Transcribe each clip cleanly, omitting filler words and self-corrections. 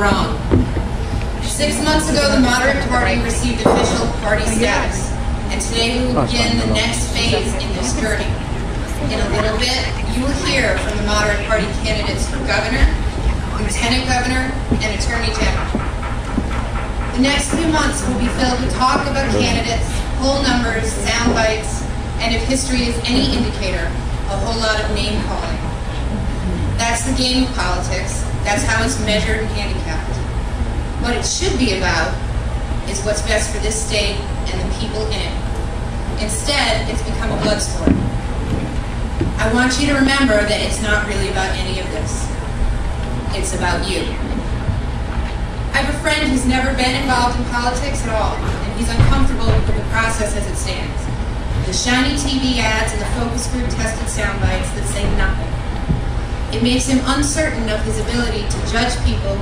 wrong. 6 months ago, the Moderate Party received official party status, and today we will begin the next phase in this journey. In a little bit, you will hear from the Moderate Party candidates for governor, lieutenant governor, and attorney general. The next few months will be filled with talk about candidates, poll numbers, sound bites, and if history is any indicator, a whole lot of name calling. That's the game of politics. That's how it's measured and handicapped. What it should be about is what's best for this state and the people in it. Instead, it's become a blood sport. I want you to remember that it's not really about any of this. It's about you. I have a friend who's never been involved in politics at all, and he's uncomfortable with the process as it stands. The shiny TV ads and the focus group tested sound bites that say nothing. It makes him uncertain of his ability to judge people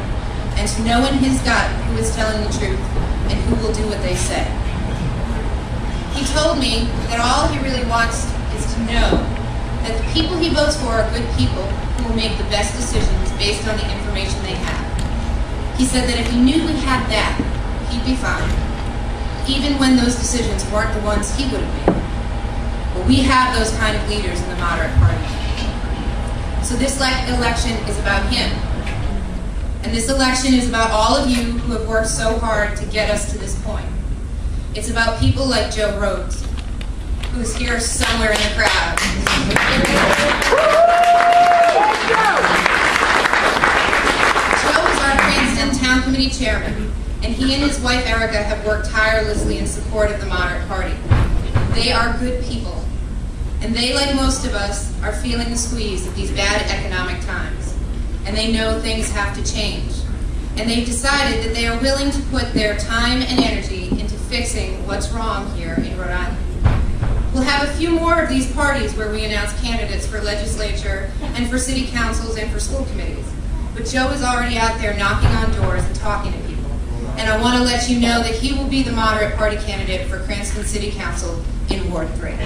and to know in his gut who is telling the truth and who will do what they say. He told me that all he really wants is to know that the people he votes for are good people who will make the best decisions based on the information they have. He said that if he knew we had that, he'd be fine, even when those decisions weren't the ones he would have made. But we have those kind of leaders in the Moderate Party. So this election is about him. And this election is about all of you who have worked so hard to get us to this point. It's about people like Joe Rhodes, who's here somewhere in the crowd. Joe is our Cranston Town Committee chairman, and he and his wife Erica have worked tirelessly in support of the Moderate Party. They are good people, and they, like most of us, are feeling the squeeze of these bad economic times. And they know things have to change. And they've decided that they are willing to put their time and energy into fixing what's wrong here in Rhode Island. We'll have a few more of these parties where we announce candidates for legislature and for city councils and for school committees. But Joe is already out there knocking on doors and talking to people. And I want to let you know that he will be the Moderate Party candidate for Cranston City Council in Ward 3.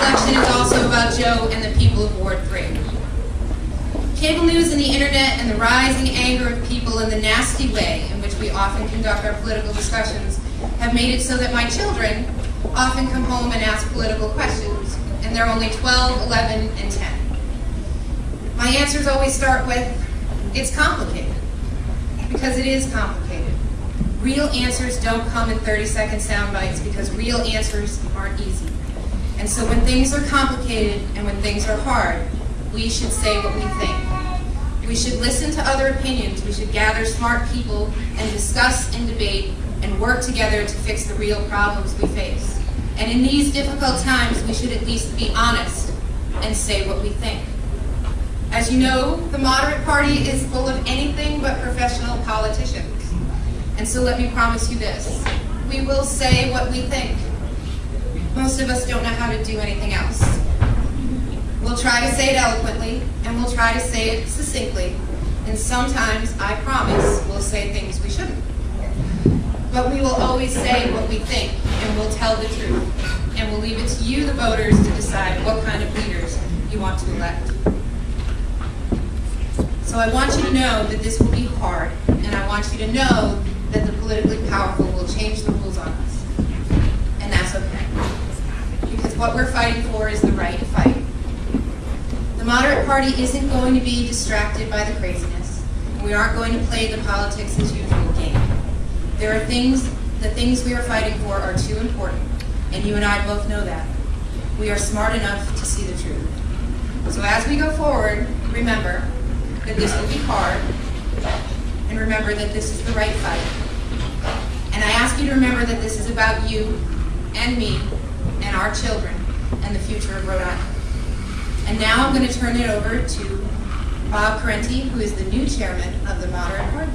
Election is also about Joe and the people of Ward 3. Cable news and the internet and the rising anger of people in the nasty way in which we often conduct our political discussions have made it so that my children often come home and ask political questions, and they're only 12, 11, and 10. My answers always start with, it's complicated, because it is complicated. Real answers don't come in 30-second sound bites because real answers aren't easy. And so when things are complicated and when things are hard, we should say what we think. We should listen to other opinions. We should gather smart people and discuss and debate and work together to fix the real problems we face. And in these difficult times, we should at least be honest and say what we think. As you know, the Moderate Party is full of anything but professional politicians. And so let me promise you this. We will say what we think. Most of us don't know how to do anything else. We'll try to say it eloquently, and we'll try to say it succinctly, and sometimes, I promise, we'll say things we shouldn't. But we will always say what we think, and we'll tell the truth, and we'll leave it to you, the voters, to decide what kind of leaders you want to elect. So I want you to know that this will be hard, and I want you to know that the politically powerful will change the rules on us, and that's okay. Because what we're fighting for is the right fight. The Moderate Party isn't going to be distracted by the craziness. We aren't going to play the politics as usual game. There are things, the things we are fighting for are too important, and you and I both know that. We are smart enough to see the truth. So as we go forward, remember that this will be hard, and remember that this is the right fight. And I ask you to remember that this is about you and me and our children and the future of Rhode Island. And now I'm going to turn it over to Bob Parenti, who is the new chairman of the Moderate Party.